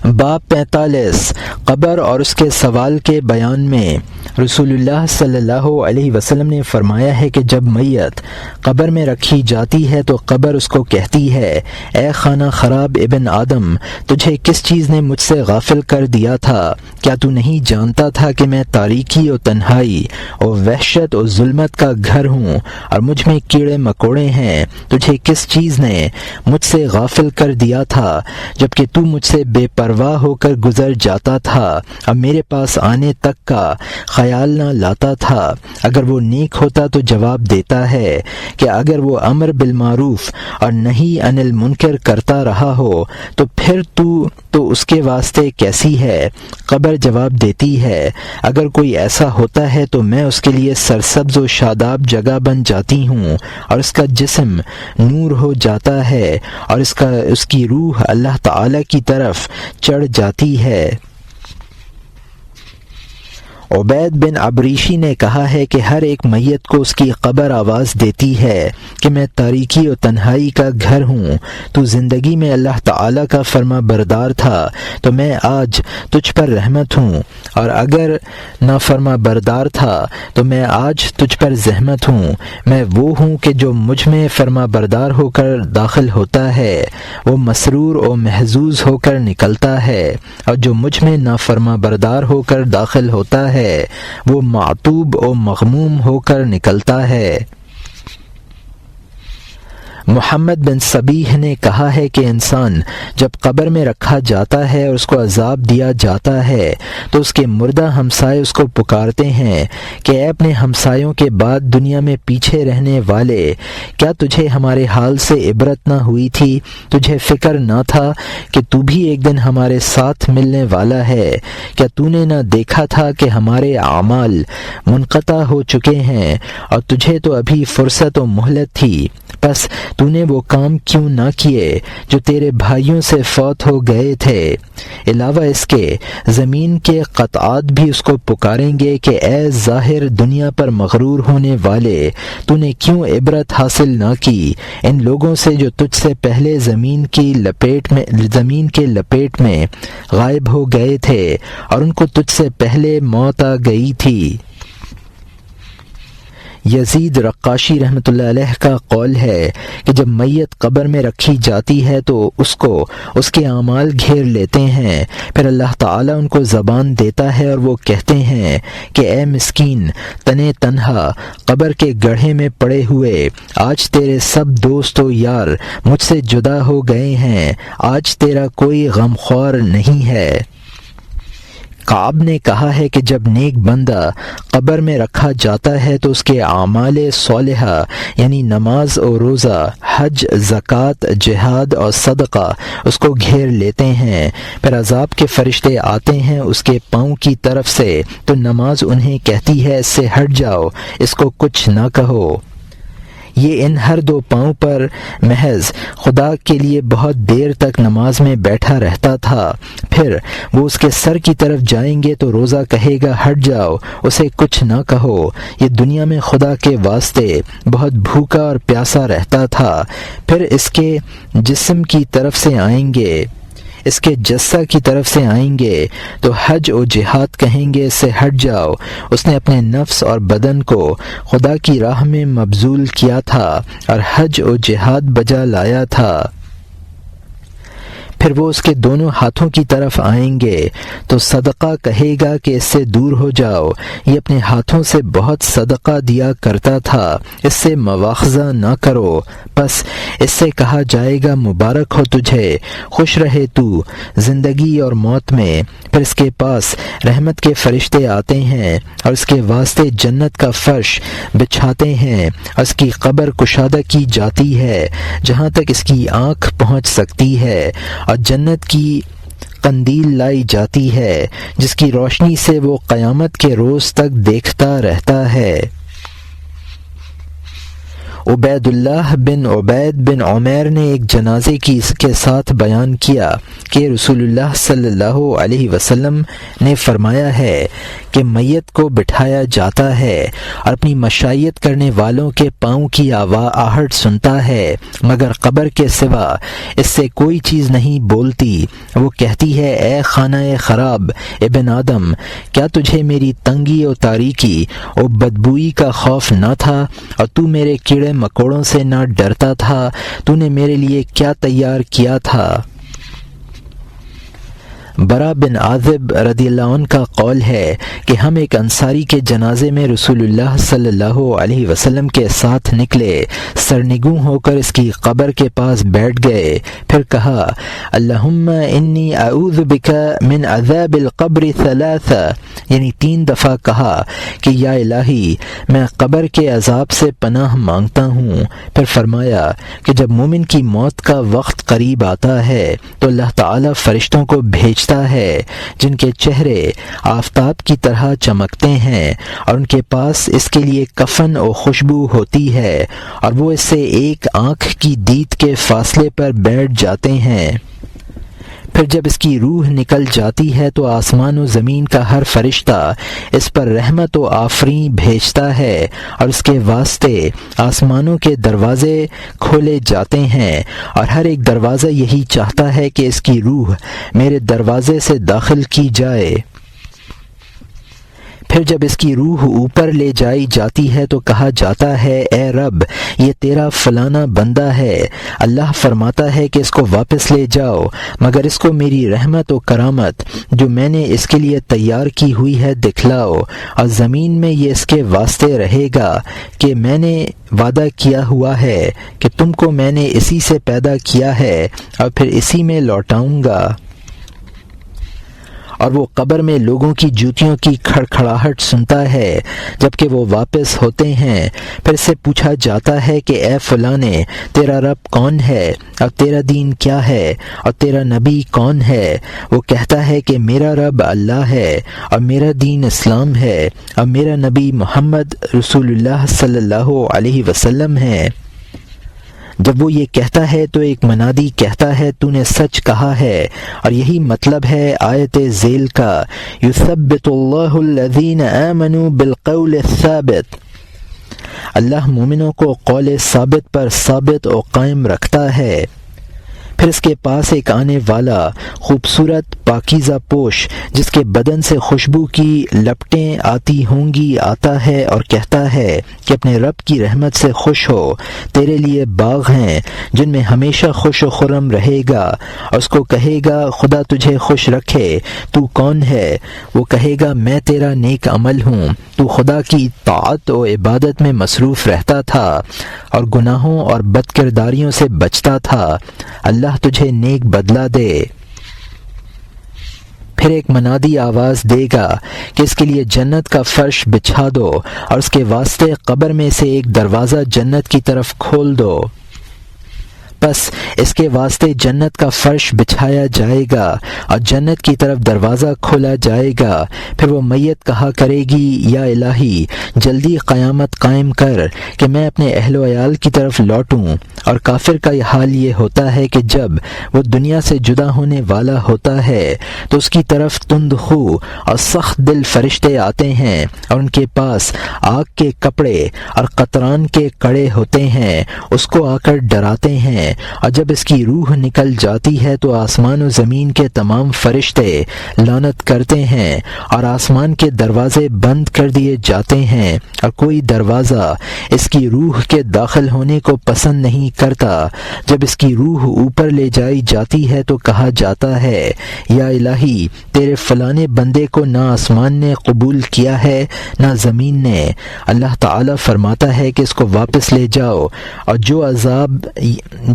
باب 45 قبر اور اس کے سوال کے بیان میں رسول اللہ صلی اللہ علیہ وسلم نے فرمایا ہے کہ جب میت قبر میں رکھی جاتی ہے تو قبر اس کو کہتی ہے، اے خانہ خراب ابن آدم، تجھے کس چیز نے مجھ سے غافل کر دیا تھا؟ کیا تو نہیں جانتا تھا کہ میں تاریکی و تنہائی اور وحشت و ظلمت کا گھر ہوں اور مجھ میں کیڑے مکوڑے ہیں؟ تجھے کس چیز نے مجھ سے غافل کر دیا تھا جبکہ تو مجھ سے بے پرواہ ہو کر گزر جاتا تھا، اب میرے پاس آنے تک کا خیال نہ لاتا تھا؟ اگر وہ نیک ہوتا تو جواب دیتا ہے کہ اگر وہ امر بالمعروف اور نہی عن المنکر کرتا رہا ہو تو پھر تو اس کے واسطے کیسی ہے؟ قبر جواب دیتی ہے، اگر کوئی ایسا ہوتا ہے تو میں اس کے لیے سرسبز و شاداب جگہ بن جاتی ہوں اور اس کا جسم نور ہو جاتا ہے اور اس کی روح اللہ تعالی کی طرف چڑھ جاتی ہے۔ عبید بن عبریشی نے کہا ہے کہ ہر ایک میت کو اس کی قبر آواز دیتی ہے کہ میں تاریکی و تنہائی کا گھر ہوں، تو زندگی میں اللہ تعالیٰ کا فرما بردار تھا تو میں آج تجھ پر رحمت ہوں، اور اگر نافرما بردار تھا تو میں آج تجھ پر زحمت ہوں۔ میں وہ ہوں کہ جو مجھ میں فرما بردار ہو کر داخل ہوتا ہے وہ مسرور و محظوظ ہو کر نکلتا ہے، اور جو مجھ میں نافرما بردار ہو کر داخل ہوتا ہے وہ معتوب و مغموم ہو کر نکلتا ہے۔ محمد بن صبیح نے کہا ہے کہ انسان جب قبر میں رکھا جاتا ہے اور اس کو عذاب دیا جاتا ہے تو اس کے مردہ ہمسائے اس کو پکارتے ہیں کہ اے اپنے ہمسایوں کے بعد دنیا میں پیچھے رہنے والے، کیا تجھے ہمارے حال سے عبرت نہ ہوئی تھی؟ تجھے فکر نہ تھا کہ تو بھی ایک دن ہمارے ساتھ ملنے والا ہے؟ کیا تو نے نہ دیکھا تھا کہ ہمارے اعمال منقطع ہو چکے ہیں اور تجھے تو ابھی فرصت و مہلت تھی، بس تو نے وہ کام کیوں نہ کیے جو تیرے بھائیوں سے فوت ہو گئے تھے؟ علاوہ اس کے زمین کے قطعات بھی اس کو پکاریں گے کہ اے ظاہر دنیا پر مغرور ہونے والے، تو نے کیوں عبرت حاصل نہ کی ان لوگوں سے جو تجھ سے پہلے زمین کے لپیٹ میں غائب ہو گئے تھے اور ان کو تجھ سے پہلے موت آ گئی تھی۔ یزید رقاشی رحمۃ اللہ علیہ کا قول ہے کہ جب میت قبر میں رکھی جاتی ہے تو اس کو اس کے اعمال گھیر لیتے ہیں، پھر اللہ تعالیٰ ان کو زبان دیتا ہے اور وہ کہتے ہیں کہ اے مسکین تنے تنہا قبر کے گڑھے میں پڑے ہوئے، آج تیرے سب دوست و یار مجھ سے جدا ہو گئے ہیں، آج تیرا کوئی غمخوار نہیں ہے۔ کعب نے کہا ہے کہ جب نیک بندہ قبر میں رکھا جاتا ہے تو اس کے اعمال صالحہ یعنی نماز اور روزہ، حج، زکوٰۃ، جہاد اور صدقہ اس کو گھیر لیتے ہیں، پھر عذاب کے فرشتے آتے ہیں اس کے پاؤں کی طرف سے تو نماز انہیں کہتی ہے اس سے ہٹ جاؤ، اس کو کچھ نہ کہو۔ یہ ان ہر دو پاؤں پر محض خدا کے لیے بہت دیر تک نماز میں بیٹھا رہتا تھا، پھر وہ اس کے سر کی طرف جائیں گے تو روزہ کہے گا ہٹ جاؤ، اسے کچھ نہ کہو، یہ دنیا میں خدا کے واسطے بہت بھوکا اور پیاسا رہتا تھا، پھر اس کے جسم کی طرف سے آئیں گے، اس کے جسہ کی طرف سے آئیں گے تو حج و جہاد کہیں گے اس سے ہٹ جاؤ، اس نے اپنے نفس اور بدن کو خدا کی راہ میں مبذول کیا تھا اور حج و جہاد بجا لایا تھا، پھر وہ اس کے دونوں ہاتھوں کی طرف آئیں گے تو صدقہ کہے گا کہ اس سے دور ہو جاؤ، یہ اپنے ہاتھوں سے بہت صدقہ دیا کرتا تھا، اس سے مواخذہ نہ کرو، بس اس سے کہا جائے گا مبارک ہو تجھے، خوش رہے تو زندگی اور موت میں، پھر اس کے پاس رحمت کے فرشتے آتے ہیں اور اس کے واسطے جنت کا فرش بچھاتے ہیں اور اس کی قبر کشادہ کی جاتی ہے جہاں تک اس کی آنکھ پہنچ سکتی ہے، اور جنت کی قندیل لائی جاتی ہے جس کی روشنی سے وہ قیامت کے روز تک دیکھتا رہتا ہے۔ عبید اللہ بن عبید بن عمیر نے ایک جنازے کی اس کے ساتھ بیان کیا کہ رسول اللہ صلی اللہ علیہ وسلم نے فرمایا ہے کہ میت کو بٹھایا جاتا ہے اور اپنی مشائیت کرنے والوں کے پاؤں کی آہٹ سنتا ہے، مگر قبر کے سوا اس سے کوئی چیز نہیں بولتی۔ وہ کہتی ہے، اے خانہ خراب ابن آدم، کیا تجھے میری تنگی اور تاریکی اور بدبوئی کا خوف نہ تھا، اور تو میرے کیڑے مکوڑوں سے نہ ڈرتا تھا؟ تو نے میرے لیے کیا تیار کیا تھا؟ برا بن عازب رضی اللہ عنہ کا قول ہے کہ ہم ایک انصاری کے جنازے میں رسول اللہ صلی اللہ علیہ وسلم کے ساتھ نکلے، سرنگوں ہو کر اس کی قبر کے پاس بیٹھ گئے، پھر کہا، اللہم انی اعوذ بک من عذاب القبر ثلاث، یعنی 3 دفعہ کہا کہ یا الہی میں قبر کے عذاب سے پناہ مانگتا ہوں۔ پھر فرمایا کہ جب مومن کی موت کا وقت قریب آتا ہے تو اللہ تعالی فرشتوں کو بھیجتا ہے جن کے چہرے آفتاب کی طرح چمکتے ہیں، اور ان کے پاس اس کے لیے کفن اور خوشبو ہوتی ہے، اور وہ اس سے ایک آنکھ کی دید کے فاصلے پر بیٹھ جاتے ہیں۔ پھر جب اس کی روح نکل جاتی ہے تو آسمان و زمین کا ہر فرشتہ اس پر رحمت و آفرین بھیجتا ہے، اور اس کے واسطے آسمانوں کے دروازے کھولے جاتے ہیں، اور ہر ایک دروازہ یہی چاہتا ہے کہ اس کی روح میرے دروازے سے داخل کی جائے۔ پھر جب اس کی روح اوپر لے جائی جاتی ہے تو کہا جاتا ہے، اے رب، یہ تیرا فلانا بندہ ہے۔ اللہ فرماتا ہے کہ اس کو واپس لے جاؤ، مگر اس کو میری رحمت و کرامت جو میں نے اس کے لیے تیار کی ہوئی ہے دکھلاؤ، اور زمین میں یہ اس کے واسطے رہے گا کہ میں نے وعدہ کیا ہوا ہے کہ تم کو میں نے اسی سے پیدا کیا ہے اور پھر اسی میں لوٹاؤں گا۔ اور وہ قبر میں لوگوں کی جوتیوں کی کھڑکھڑاہٹ سنتا ہے جبکہ وہ واپس ہوتے ہیں۔ پھر سے پوچھا جاتا ہے کہ اے فلانے، تیرا رب کون ہے اور تیرا دین کیا ہے اور تیرا نبی کون ہے؟ وہ کہتا ہے کہ میرا رب اللہ ہے اور میرا دین اسلام ہے اور میرا نبی محمد رسول اللہ صلی اللہ علیہ وسلم ہے۔ جب وہ یہ کہتا ہے تو ایک منادی کہتا ہے، تو نے سچ کہا ہے، اور یہی مطلب ہے آیت ذیل کا، یثبت اللہ الذین آمنوا بالقول الثابت۔ اللہ مومنوں کو قول ثابت پر ثابت و قائم رکھتا ہے۔ پھر اس کے پاس ایک آنے والا خوبصورت پاکیزہ پوش جس کے بدن سے خوشبو کی لپٹیں آتی ہوں گی آتا ہے اور کہتا ہے کہ اپنے رب کی رحمت سے خوش ہو، تیرے لیے باغ ہیں جن میں ہمیشہ خوش و خرم رہے گا، اور اس کو کہے گا خدا تجھے خوش رکھے، تو کون ہے؟ وہ کہے گا میں تیرا نیک عمل ہوں، تو خدا کی طاعت و عبادت میں مصروف رہتا تھا اور گناہوں اور بد کرداریوں سے بچتا تھا، اللہ تجھے نیک بدلہ دے۔ پھر ایک منادی آواز دے گا کہ اس کے لیے جنت کا فرش بچھا دو اور اس کے واسطے قبر میں سے ایک دروازہ جنت کی طرف کھول دو۔ بس اس کے واسطے جنت کا فرش بچھایا جائے گا اور جنت کی طرف دروازہ کھولا جائے گا۔ پھر وہ میت کہا کرے گی، یا الہی جلدی قیامت قائم کر کہ میں اپنے اہل و عیال کی طرف لوٹوں۔ اور کافر کا حال یہ ہوتا ہے کہ جب وہ دنیا سے جدا ہونے والا ہوتا ہے تو اس کی طرف تند خو اور سخت دل فرشتے آتے ہیں اور ان کے پاس آگ کے کپڑے اور قطران کے کڑے ہوتے ہیں، اس کو آ کر ڈراتے ہیں، اور جب اس کی روح نکل جاتی ہے تو آسمان و زمین کے تمام فرشتے لعنت کرتے ہیں اور آسمان کے دروازے بند کر دیے جاتے ہیں اور کوئی دروازہ اس کی روح کے داخل ہونے کو پسند نہیں کرتا۔ جب اس کی روح اوپر لے جائی جاتی ہے تو کہا جاتا ہے، یا الہی تیرے فلانے بندے کو نہ آسمان نے قبول کیا ہے نہ زمین نے۔ اللہ تعالی فرماتا ہے کہ اس کو واپس لے جاؤ، اور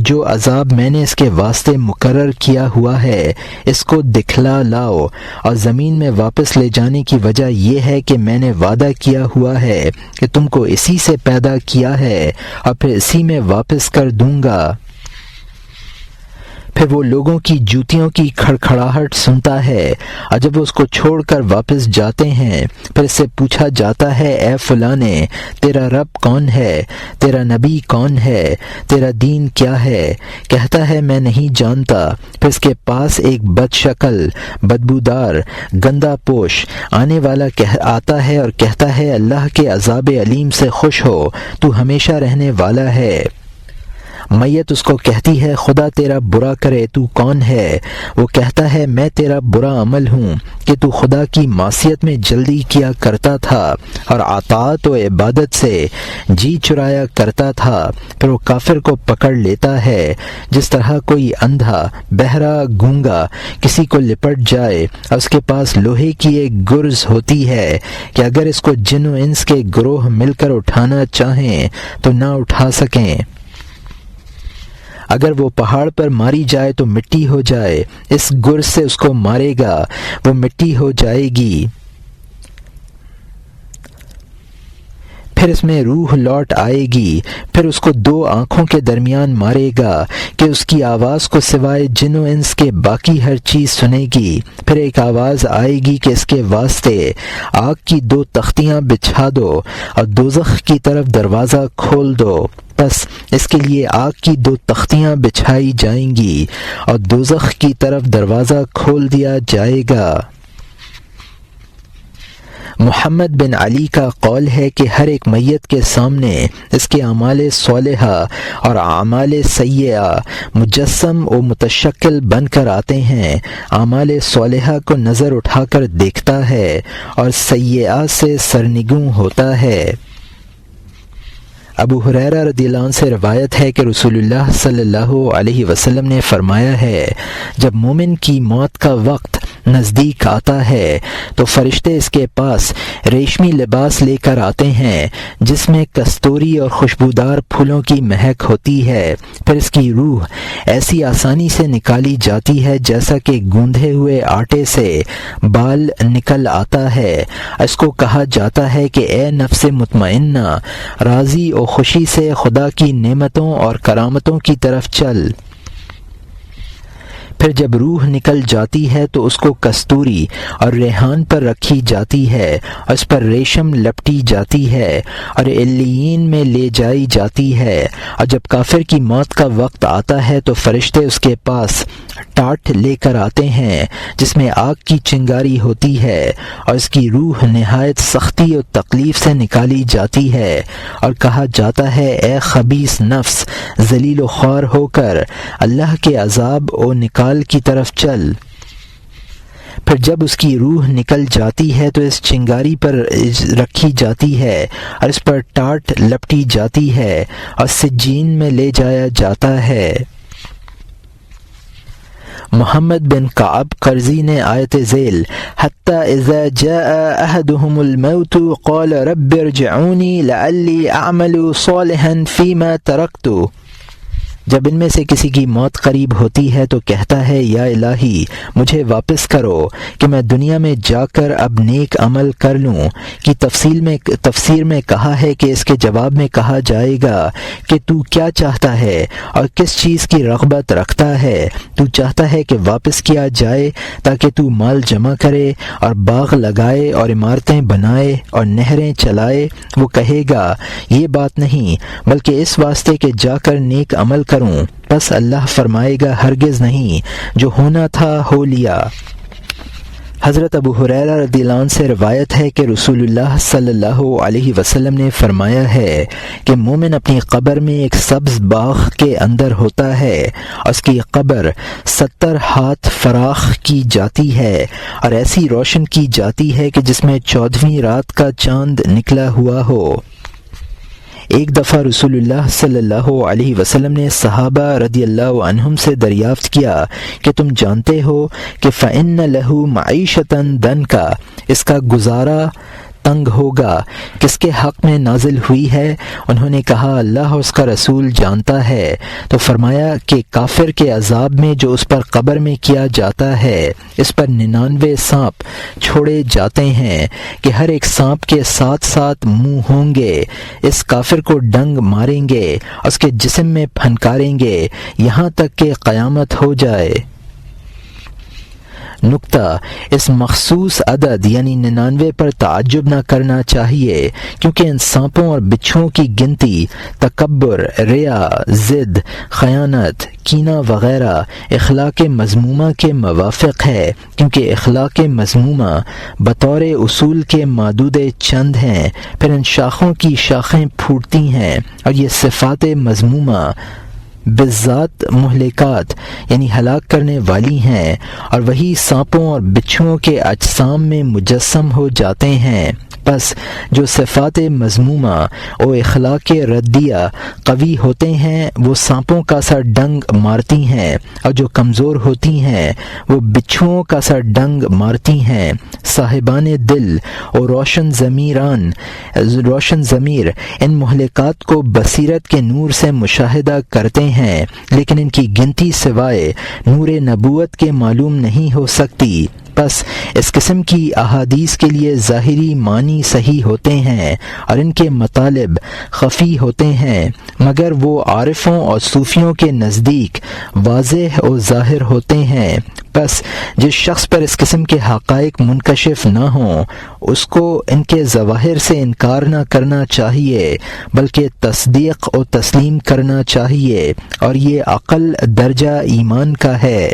جو عذاب میں نے اس کے واسطے مقرر کیا ہوا ہے اس کو دکھلا لاؤ، اور زمین میں واپس لے جانے کی وجہ یہ ہے کہ میں نے وعدہ کیا ہوا ہے کہ تم کو اسی سے پیدا کیا ہے اور پھر اسی میں واپس کر دوں گا۔ پھر وہ لوگوں کی جوتیوں کی کھڑکھڑاہٹ سنتا ہے، اور جب وہ اس کو چھوڑ کر واپس جاتے ہیں پھر اس سے پوچھا جاتا ہے اے فلانے تیرا رب کون ہے، تیرا نبی کون ہے، تیرا دین کیا ہے؟ کہتا ہے میں نہیں جانتا۔ پھر اس کے پاس ایک بد شکل، بدبودار، گندا پوش آنے والا آتا ہے اور کہتا ہے اللہ کے عذاب علیم سے خوش ہو، تو ہمیشہ رہنے والا ہے۔ میت اس کو کہتی ہے خدا تیرا برا کرے تو کون ہے؟ وہ کہتا ہے میں تیرا برا عمل ہوں کہ تو خدا کی معصیت میں جلدی کیا کرتا تھا اور اطاعت و عبادت سے جی چرایا کرتا تھا۔ پھر وہ کافر کو پکڑ لیتا ہے جس طرح کوئی اندھا، بہرا، گونگا کسی کو لپٹ جائے اور اس کے پاس لوہے کی ایک گرز ہوتی ہے کہ اگر اس کو جن و انس کے گروہ مل کر اٹھانا چاہیں تو نہ اٹھا سکیں۔ اگر وہ پہاڑ پر ماری جائے تو مٹی ہو جائے، اس گرز سے اس کو مارے گا وہ مٹی ہو جائے گی، پھر اس میں روح لوٹ آئے گی۔ پھر اس کو دو آنکھوں کے درمیان مارے گا کہ اس کی آواز کو سوائے جن و انس کے باقی ہر چیز سنے گی۔ پھر ایک آواز آئے گی کہ اس کے واسطے آگ کی دو تختیاں بچھا دو اور دوزخ کی طرف دروازہ کھول دو۔ پس اس کے لیے آگ کی دو تختیاں بچھائی جائیں گی اور دوزخ کی طرف دروازہ کھول دیا جائے گا۔ محمد بن علی کا قول ہے کہ ہر ایک میت کے سامنے اس کے اعمال صالحہ اور اعمال سیئہ مجسم و متشکل بن کر آتے ہیں۔ اعمال صالحہ کو نظر اٹھا کر دیکھتا ہے اور سیئہ سے سرنگوں ہوتا ہے۔ ابو ہریرہ رضی اللہ عنہ سے روایت ہے کہ رسول اللہ صلی اللہ علیہ وسلم نے فرمایا ہے جب مومن کی موت کا وقت نزدیک آتا ہے تو فرشتے اس کے پاس ریشمی لباس لے کر آتے ہیں جس میں کستوری اور خوشبودار پھولوں کی مہک ہوتی ہے۔ پھر اس کی روح ایسی آسانی سے نکالی جاتی ہے جیسا کہ گوندھے ہوئے آٹے سے بال نکل آتا ہے۔ اس کو کہا جاتا ہے کہ اے نفس مطمئنہ، راضی اور خوشی سے خدا کی نعمتوں اور کرامتوں کی طرف چل۔ پھر جب روح نکل جاتی ہے تو اس کو کستوری اور ریحان پر رکھی جاتی ہے اور اس پر ریشم لپٹی جاتی ہے اور علیین میں لے جائی جاتی ہے، اور جب کافر کی موت کا وقت آتا ہے تو فرشتے اس کے پاس ٹاٹ لے کر آتے ہیں جس میں آگ کی چنگاری ہوتی ہے اور اس کی روح نہایت سختی اور تکلیف سے نکالی جاتی ہے اور کہا جاتا ہے اے خبیث نفس، ذلیل و خوار ہو کر اللہ کے عذاب و نکال کی طرف چل۔ پھر جب اس کی روح نکل جاتی ہے تو اس چنگاری پر رکھی جاتی ہے اور اس پر ٹاٹ لپٹی جاتی ہے اور سجین میں لے جایا جاتا ہے۔ محمد بن کعب قرظی نے آیت ذیل حتی اذا جاء احدهم الموت قال رب ارجعونی لعلی اعمل صالحا فیما ترکت، جب ان میں سے کسی کی موت قریب ہوتی ہے تو کہتا ہے یا الہی مجھے واپس کرو کہ میں دنیا میں جا کر اب نیک عمل کر لوں۔ کی تفسیر میں کہا ہے کہ اس کے جواب میں کہا جائے گا کہ تو کیا چاہتا ہے اور کس چیز کی رغبت رکھتا ہے؟ تو چاہتا ہے کہ واپس کیا جائے تاکہ تو مال جمع کرے اور باغ لگائے اور عمارتیں بنائے اور نہریں چلائے۔ وہ کہے گا یہ بات نہیں بلکہ اس واسطے کہ جا کر نیک عمل کروں۔ پس اللہ فرمائے گا ہرگز نہیں، جو ہونا تھا ہو لیا۔ حضرت ابو ہریرہ رضی اللہ عنہ سے روایت ہے کہ رسول اللہ صلی اللہ علیہ وسلم نے فرمایا ہے کہ مومن اپنی قبر میں ایک سبز باغ کے اندر ہوتا ہے اور اس کی قبر 70 ہاتھ فراخ کی جاتی ہے اور ایسی روشن کی جاتی ہے کہ جس میں 14ویں رات کا چاند نکلا ہوا ہو۔ ایک دفعہ رسول اللہ صلی اللہ علیہ وسلم نے صحابہ رضی اللہ عنہم سے دریافت کیا کہ تم جانتے ہو کہ فَإِنَّ لَهُ مَعِيشَةً دَنْكَ، اس کا گزارا تنگ ہوگا، کس کے حق میں نازل ہوئی ہے؟ انہوں نے کہا اللہ اور اس کا رسول جانتا ہے۔ تو فرمایا کہ کافر کے عذاب میں جو اس پر قبر میں کیا جاتا ہے، اس پر 99 سانپ چھوڑے جاتے ہیں کہ ہر ایک سانپ کے ساتھ ساتھ منہ ہوں گے، اس کافر کو ڈنگ ماریں گے، اس کے جسم میں پھنکاریں گے یہاں تک کہ قیامت ہو جائے۔ نکتہ، اس مخصوص عدد یعنی 99 پر تعجب نہ کرنا چاہیے، کیونکہ ان سانپوں اور بچھوؤں کی گنتی تکبر، ریا، ضد، خیانت، کینہ وغیرہ اخلاق مذمومہ کے موافق ہے، کیونکہ اخلاق مذمومہ بطور اصول کے معدود چند ہیں، پھر ان شاخوں کی شاخیں پھوٹتی ہیں، اور یہ صفات مذمومہ بالذات مہلکات یعنی ہلاک کرنے والی ہیں، اور وہی سانپوں اور بچھوؤں کے اجسام میں مجسم ہو جاتے ہیں۔ پس جو صفات مذمومہ و اخلاق ردیہ قوی ہوتے ہیں وہ سانپوں کا سر ڈنگ مارتی ہیں، اور جو کمزور ہوتی ہیں وہ بچھوؤں کا سر ڈنگ مارتی ہیں۔ صاحبان دل اور روشن ضمیر ان مہلکات کو بصیرت کے نور سے مشاہدہ کرتے ہیں، لیکن ان کی گنتی سوائے نور نبوت کے معلوم نہیں ہو سکتی۔ پس اس قسم کی احادیث کے لیے ظاہری معنی صحیح ہوتے ہیں اور ان کے مطالب خفی ہوتے ہیں، مگر وہ عارفوں اور صوفیوں کے نزدیک واضح اور ظاہر ہوتے ہیں۔ پس جس شخص پر اس قسم کے حقائق منکشف نہ ہوں اس کو ان کے ظواہر سے انکار نہ کرنا چاہیے، بلکہ تصدیق و تسلیم کرنا چاہیے، اور یہ اقل درجہ ایمان کا ہے۔